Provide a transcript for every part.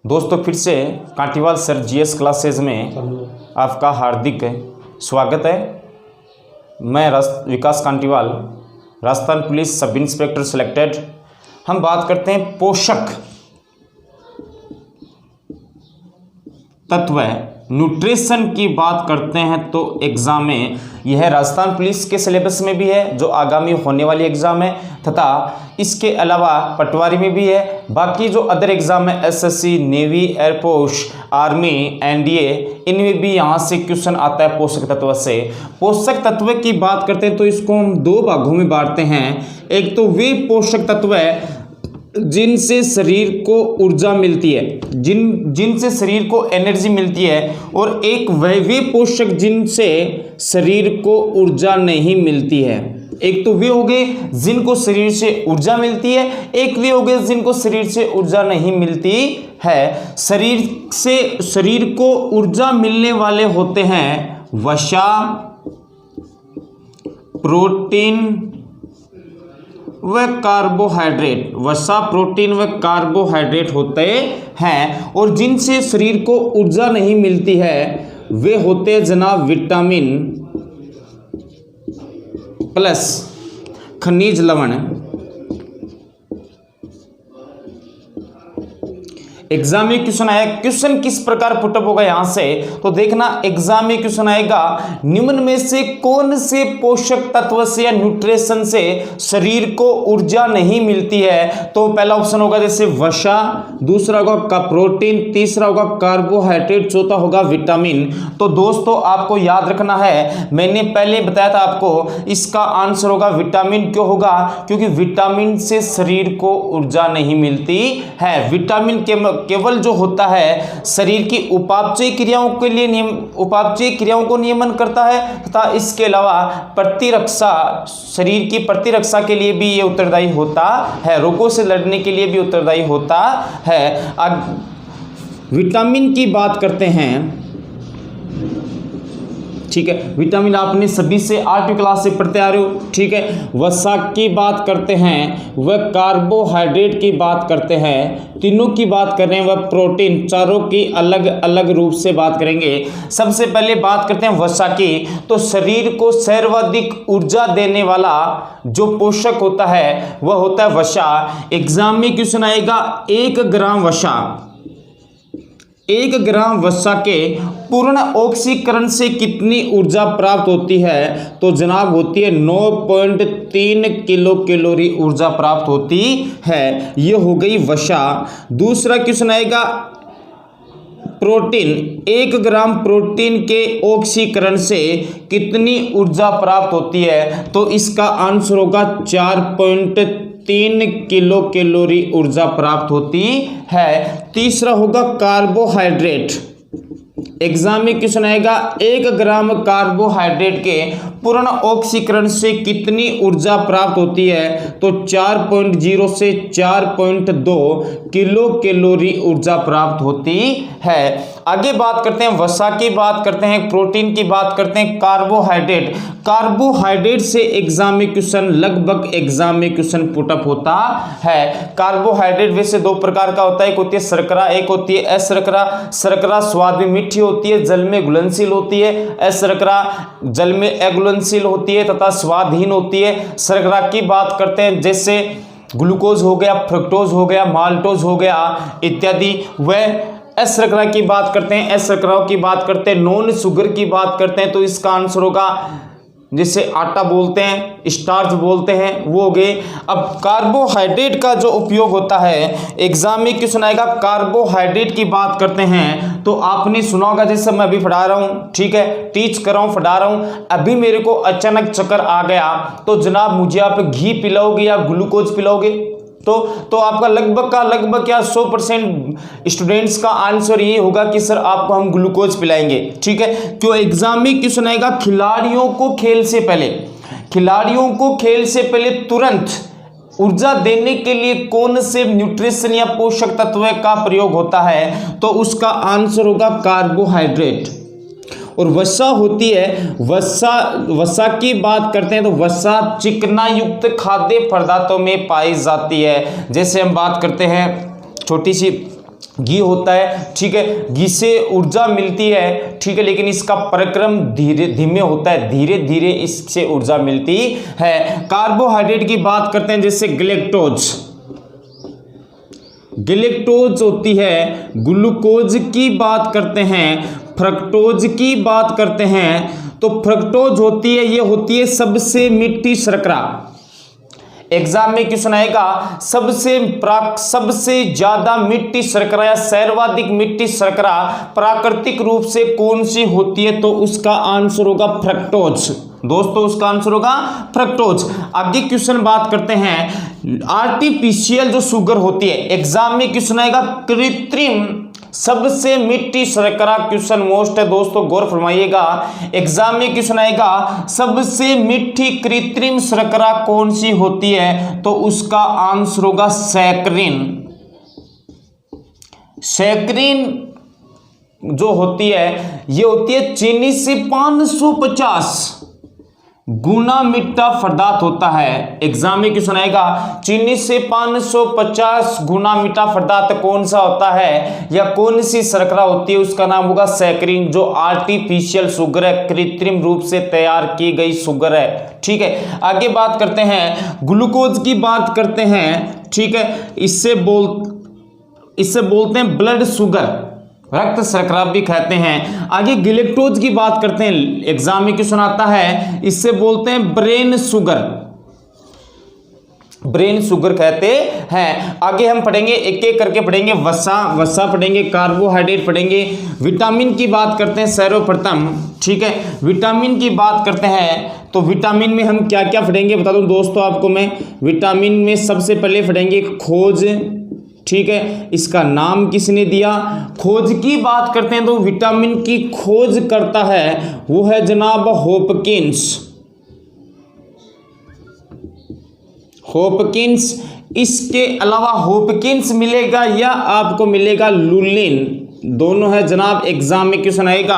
दोस्तों फिर से कांटीवाल सर जीएस क्लासेज में आपका हार्दिक स्वागत है। मैं Vikas Kantiwal, Rajasthan police sub inspector selected. हम बात करते हैं पोषक तत्व, न्यूट्रिशन की बात करते हैं तो एग्ज़ाम में यह राजस्थान पुलिस के सिलेबस में भी है जो आगामी होने वाली एग्ज़ाम है, तथा इसके अलावा पटवारी में भी है। बाकी जो अदर एग्ज़ाम है SSC, navy, air force, army, NDA, इनमें भी यहाँ से क्वेश्चन आता है पोषक तत्व से। पोषक तत्व की बात करते हैं तो इसको हम दो भागों में बांटते हैं। एक तो वे पोषक तत्व है जिनसे शरीर को ऊर्जा मिलती है, जिनसे शरीर को एनर्जी मिलती है, और एक वे पोषक जिनसे शरीर को ऊर्जा नहीं मिलती है। एक तो वे हो गए जिनको शरीर से ऊर्जा मिलती है, एक वे हो गए जिनको शरीर से ऊर्जा नहीं मिलती है। शरीर को ऊर्जा मिलने वाले होते हैं वसा, प्रोटीन व कार्बोहाइड्रेट। वसा, प्रोटीन व कार्बोहाइड्रेट होते हैं। और जिनसे शरीर को ऊर्जा नहीं मिलती है वे होते जनाब विटामिन प्लस खनिज लवण। एग्जाम में क्वेश्चन आया, क्वेश्चन किस प्रकार पुटअप होगा यहां से तो देखना। एग्जाम में क्वेश्चन आएगा निम्न में से कौन से पोषक तत्व से या न्यूट्रिशन से शरीर को ऊर्जा नहीं मिलती है। तो पहला ऑप्शन होगा जैसे वसा, दूसरा होगा प्रोटीन, तीसरा होगा कार्बोहाइड्रेट, चौथा होगा विटामिन। तो दोस्तों आपको याद रखना है, मैंने पहले बताया था आपको, इसका आंसर होगा विटामिन। क्यों होगा? क्योंकि विटामिन से शरीर को ऊर्जा नहीं मिलती है। विटामिन केवल जो होता है शरीर की उपापचय क्रियाओं के लिए उपापचय क्रियाओं को नियमन करता है, तथा इसके अलावा प्रतिरक्षा, शरीर की प्रतिरक्षा के लिए भी ये उत्तरदायी होता है, रोगों से लड़ने के लिए भी उत्तरदायी होता है। अब विटामिन की बात करते हैं, ठीक है। विटामिन आपने सभी से 8वीं क्लास से पढ़ते आ रहे हो, ठीक है। वसा की बात करते हैं, वह कार्बोहाइड्रेट की बात करते हैं, तीनों की बात कर रहे हैं, वह प्रोटीन, चारों की अलग अलग रूप से बात करेंगे। सबसे पहले बात करते हैं वसा की। तो शरीर को सर्वाधिक ऊर्जा देने वाला जो पोषक होता है वह होता है वसा। एग्जाम में क्वेश्चन आएगा 1 ग्राम वसा, 1 ग्राम वसा के पूर्ण ऑक्सीकरण से कितनी ऊर्जा प्राप्त होती है। तो जनाब होती है 9.3 किलो कैलोरी ऊर्जा प्राप्त होती है। ये हो गई वसा। दूसरा क्वेश्चन आएगा प्रोटीन, 1 ग्राम प्रोटीन के ऑक्सीकरण से कितनी ऊर्जा प्राप्त होती है। तो इसका आंसर होगा 4.3 किलो कैलोरी ऊर्जा प्राप्त होती है। तीसरा होगा कार्बोहाइड्रेट। एग्जाम में क्वेश्चन आएगा 1 ग्राम कार्बोहाइड्रेट के पूर्ण ऑक्सीकरण से कितनी ऊर्जा प्राप्त होती है। तो 4.0 से 4.2 किलो कैलोरी ऊर्जा प्राप्त होती है। आगे बात करते हैं वसा की बात करते हैं, प्रोटीन की बात करते हैं, कार्बोहाइड्रेट। कार्बोहाइड्रेट से एग्जाम में क्वेश्चन, लगभग एग्जाम में क्वेश्चन पुटअप होता है। कार्बोहाइड्रेट वैसे 2 प्रकार का होता है, एक होती है शर्करा, एक होती है अशर्करा। शर्करा स्वाद में मीठी होती है, जल में घुलनशील होती है। अशर्करा जल में अघुलनशील होती है तथा स्वादहीन होती है। शर्करा की बात करते हैं जैसे ग्लूकोज हो गया, फ्रक्टोज हो गया, माल्टोज हो गया इत्यादि। वह अशर्करा की बात करते हैं, अशर्कराओं की बात करते हैं, नॉन शुगर की बात करते हैं। तो इसका आंसर होगा जिसे आटा बोलते हैं, स्टार्च बोलते हैं, वो हो गए। अब कार्बोहाइड्रेट का जो उपयोग होता है, एग्जाम में क्वेश्चन आएगा कार्बोहाइड्रेट की बात करते हैं। तो आपने सुना होगा, जैसे मैं अभी पढ़ा रहा हूँ, ठीक है, टीच कर रहा हूँ, पढ़ा रहा हूँ, अभी मेरे को अचानक चक्कर आ गया तो जनाब मुझे आप घी पिलाओगे या ग्लूकोज पिलाओगे। तो आपका लगभग क्या 100% स्टूडेंट्स का आंसर ये होगा कि सर आपको हम ग्लूकोज पिलाएंगे, ठीक है। क्यों? एग्जाम में क्वेश्चन आएगा खिलाड़ियों को खेल से पहले तुरंत ऊर्जा देने के लिए कौन से न्यूट्रिशन या पोषक तत्व का प्रयोग होता है। तो उसका आंसर होगा कार्बोहाइड्रेट। और वसा होती है, वसा की बात करते हैं तो वसा चिकना युक्त खाद्य पदार्थों में पाई जाती है। जैसे हम बात करते हैं, छोटी सी घी होता है, ठीक है, घी से ऊर्जा मिलती है, ठीक है, लेकिन इसका परिक्रम धीमे होता है, धीरे धीरे इससे ऊर्जा मिलती है। कार्बोहाइड्रेट की बात करते हैं, जैसे ग्लूकोज, ग्लूकोज होती है, ग्लूकोज की बात करते हैं, फ्रक्टोज की बात करते हैं, तो फ्रक्टोज होती है, ये होती है सबसे मीठी शर्करा। एग्जाम में क्वेश्चन आएगा सबसे ज्यादा मीठी शर्करा या सर्वाधिक मीठी शर्करा प्राकृतिक रूप से कौन सी होती है, तो उसका आंसर होगा फ्रक्टोज। दोस्तों उसका आंसर होगा फ्रक्टोज। आगे क्वेश्चन बात करते हैं, आर्टिफिशियल जो शुगर होती है, एग्जाम में क्वेश्चन आएगा कृत्रिम सबसे मीठी शर्करा, क्वेश्चन मोस्ट है दोस्तों, गौर फरमाइएगा। एग्जाम में क्वेश्चन आएगा सबसे मीठी कृत्रिम शर्करा कौन सी होती है, तो उसका आंसर होगा सैकरिन। सैकरिन जो होती है ये होती है चीनी से 550 गुना मीठा पदार्थ होता है। एग्जाम में क्वेश्चन आएगा चीनी से 550 गुना मीठा पदार्थ कौन सा होता है या कौन सी शर्करा होती है, उसका नाम होगा सैकरिन, जो आर्टिफिशियल शुगर है, कृत्रिम रूप से तैयार की गई शुगर है। ठीक है, आगे बात करते हैं, ग्लूकोज की बात करते हैं, ठीक है, इससे बोलते हैं ब्लड शुगर, रक्त शर्करा भी कहते हैं। आगे ग्लूकोज की बात करते हैं, एग्जाम में क्वेश्चन आता है, इससे बोलते हैं ब्रेन शुगर, ब्रेन शुगर कहते हैं। आगे हम पढ़ेंगे, एक एक करके पढ़ेंगे, वसा पढ़ेंगे, कार्बोहाइड्रेट पढ़ेंगे, विटामिन की बात करते हैं सर्वप्रथम। ठीक है, विटामिन की बात करते हैं तो विटामिन में हम क्या क्या पढ़ेंगे बता दूं दोस्तों आपको मैं। विटामिन में सबसे पहले पढ़ेंगे खोज, ठीक है, इसका नाम किसने दिया। खोज की बात करते हैं तो विटामिन की खोज करता है वो है जनाब हॉपकिंस। हॉपकिंस, इसके अलावा हॉपकिंस मिलेगा या आपको मिलेगा लुलिन, दोनों है जनाब। एग्जाम में क्वेश्चन आएगा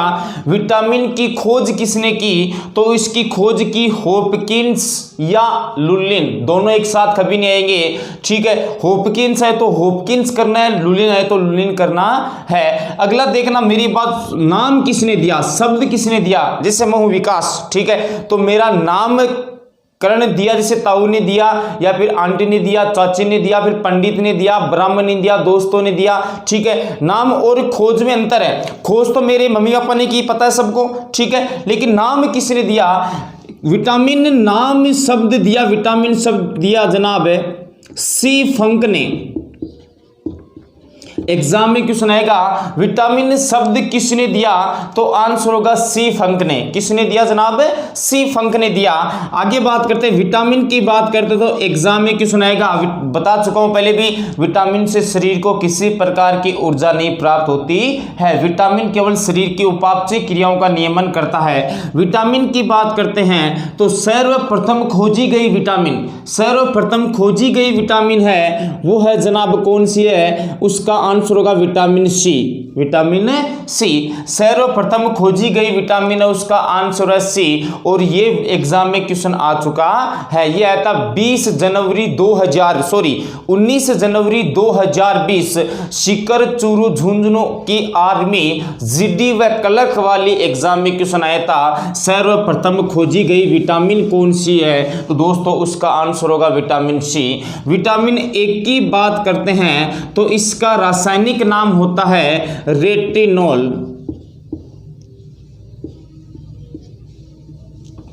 विटामिन की खोज किसने की, तो इसकी खोज की हॉपकिंस या लुलिन, दोनों एक साथ कभी नहीं आएंगे। ठीक है, हॉपकिंस है तो हॉपकिंस करना है, लुलिन है तो लुलिन करना है। अगला देखना मेरी बात, नाम किसने दिया, शब्द किसने दिया, जैसे मैं हूं विकास, ठीक है, तो मेरा नाम करण दिया, जैसे ताऊ ने दिया या फिर आंटी ने दिया, चाची ने दिया, फिर पंडित ने दिया, ब्राह्मण ने दिया, दोस्तों ने दिया। ठीक है, नाम और खोज में अंतर है। खोज तो मेरे मम्मी पापा ने की, पता है सबको, ठीक है, लेकिन नाम किसने दिया, विटामिन नाम शब्द दिया, विटामिन शब्द दिया जनाब सी फंक ने। एग्जाम में क्वेश्चन आएगा विटामिन शब्द किसने दिया, तो आंसर होगा सी फंक ने। किसने दिया जनाब, सी फंक ने दिया। आगे बात करते हैं, विटामिन की बात करते तो एग्जाम में क्वेश्चन आएगा, बता चुका हूं पहले भी, विटामिन से शरीर को किसी प्रकार की ऊर्जा नहीं प्राप्त होती है। विटामिन केवल शरीर की उपापचय क्रियाओं का नियमन करता है। विटामिन की बात करते हैं तो सर्वप्रथम खोजी गई विटामिन, सर्वप्रथम खोजी गई विटामिन है वो है जनाब कौन सी है, उसका आंसर होगा विटामिन सी। विटामिन सी सर्वप्रथम खोजी गई विटामिन है, उसका आंसर है सी। और ये एग्जाम में क्वेश्चन आ चुका है, ये आया था 19 जनवरी 2020 शिकर चूरू झुंझुनू की आर्मी जीडी व क्लर्क वाली एग्जाम में क्वेश्चन आया था, सर्वप्रथम खोजी गई विटामिन कौन सी है, तो दोस्तों उसका आंसर होगा विटामिन सी। विटामिन ए की बात करते हैं तो इसका रासायनिक नाम होता है रेटिनॉल।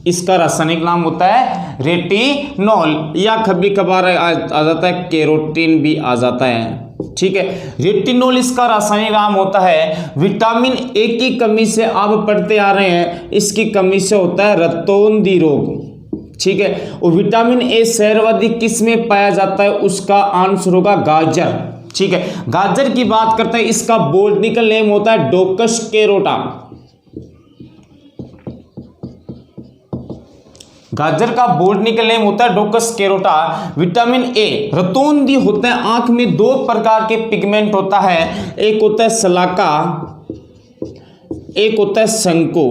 इसका रासायनिक नाम होता है रेटिनॉल, या कभी कभार आ जाता है कैरोटीन भी आ जाता है। ठीक है, रेटिनॉल इसका रासायनिक नाम होता है। विटामिन ए की कमी से आप पढ़ते आ रहे हैं, इसकी कमी से होता है रतौंधी रोग। ठीक है, और विटामिन ए सर्वाधिक किस में पाया जाता है, उसका आंसर होगा गाजर। ठीक है, गाजर की बात करते हैं, इसका बॉटनिकल नेम होता है डोकस कैरोटा। गाजर का बॉटनिकल नेम होता है डोकस कैरोटा। विटामिन ए रतौंधी होता है, आंख में दो प्रकार के पिगमेंट होता है, एक होता है सलाका, एक होता है शंकु।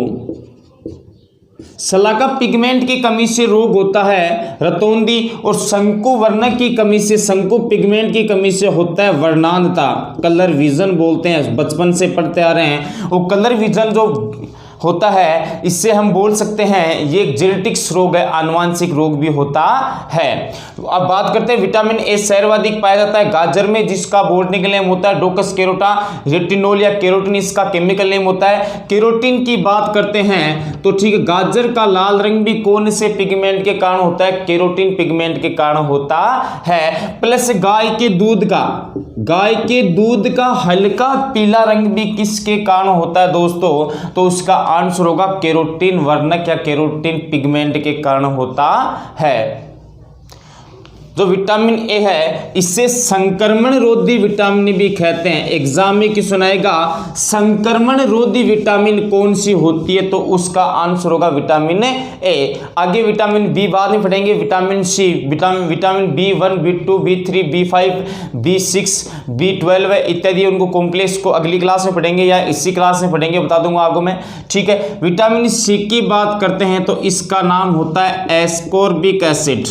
शलाका पिगमेंट की कमी से रोग होता है रतौंधी, और शंकु वर्णक की कमी से, शंकु पिगमेंट की कमी से होता है वर्णांधता। कलर विजन बोलते हैं, बचपन से पढ़ते आ रहे हैं। वो कलर विजन जो होता है इससे हम बोल सकते हैं ये एक जेनेटिक्स रोग है, आनुवांशिक रोग भी होता है। अब बात करते हैं विटामिन ए सर्वाधिक पाया जाता है गाजर में, जिसका बोटनिकल नेम होता है डोकस कैरोटा। रेटिनोल या कैरोटीन इसका केमिकल नेम होता है। कैरोटीन की बात करते हैं तो ठीक है, गाजर का लाल रंग भी कौन से पिगमेंट के कारण होता है? कैरोटीन पिगमेंट के कारण होता है। प्लस गाय के दूध का हल्का पीला रंग भी किसके कारण होता है दोस्तों? तो उसका आंसर होगा कैरोटीन वर्णक या कैरोटीन पिगमेंट के कारण होता है। जो विटामिन ए है इसे संक्रमण रोधी विटामिन भी कहते हैं। एग्जाम में क्वेश्चन आएगा संक्रमण रोधी विटामिन कौन सी होती है? तो उसका आंसर होगा विटामिन ए। आगे विटामिन बी बाद में पढ़ेंगे, vitamin C, vitamin B1, B2, B3, B5, B6, B12 इत्यादि, उनको कॉम्प्लेक्स को अगली क्लास में पढ़ेंगे या इसी क्लास में पढ़ेंगे, बता दूंगा आगे में। ठीक है, विटामिन सी की बात करते हैं तो इसका नाम होता है एस्कोर्बिक एसिड,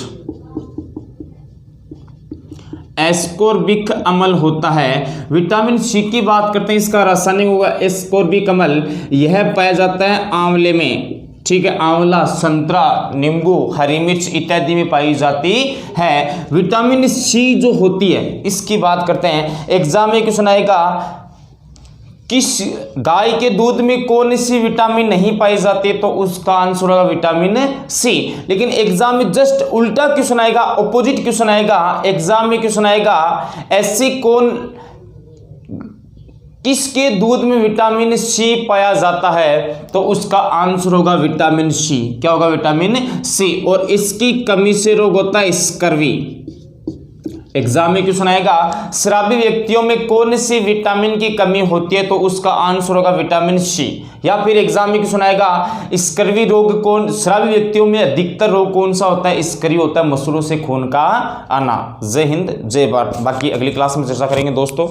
एस्कोर्बिक अम्ल होता है। विटामिन सी की बात करते हैं, इसका रासायनिक होगा एस्कोर्बिक अम्ल। यह पाया जाता है आंवले में, ठीक है, आंवला, संतरा, नींबू, हरी मिर्च इत्यादि में पाई जाती है। विटामिन सी जो होती है इसकी बात करते हैं, एग्जाम में क्वेश्चन आएगा किस गाय के दूध में कौन सी विटामिन नहीं पाई जाती है? तो उसका आंसर होगा विटामिन सी। लेकिन एग्जाम में जस्ट उल्टा क्वेश्चन आएगा, ऑपोजिट क्वेश्चन आएगा। एग्जाम में क्वेश्चन आएगा ऐसी कौन, किसके दूध में विटामिन सी पाया जाता है? तो उसका आंसर होगा विटामिन सी। क्या होगा? Vitamin C. और इसकी कमी से रोग होता है स्कर्वी। एग्जाम में क्वेश्चन आएगा शराबी व्यक्तियों में कौन सी विटामिन की कमी होती है? तो उसका आंसर होगा विटामिन सी। या फिर एग्जाम में क्वेश्चन आएगा स्कर्वी रोग कौन, शराबी व्यक्तियों में अधिकतर रोग कौन सा होता है? स्कर्वी होता है मसूड़ों से खून का आना। जय हिंद, जय भारत। बाकी अगली क्लास में चर्चा करेंगे दोस्तों।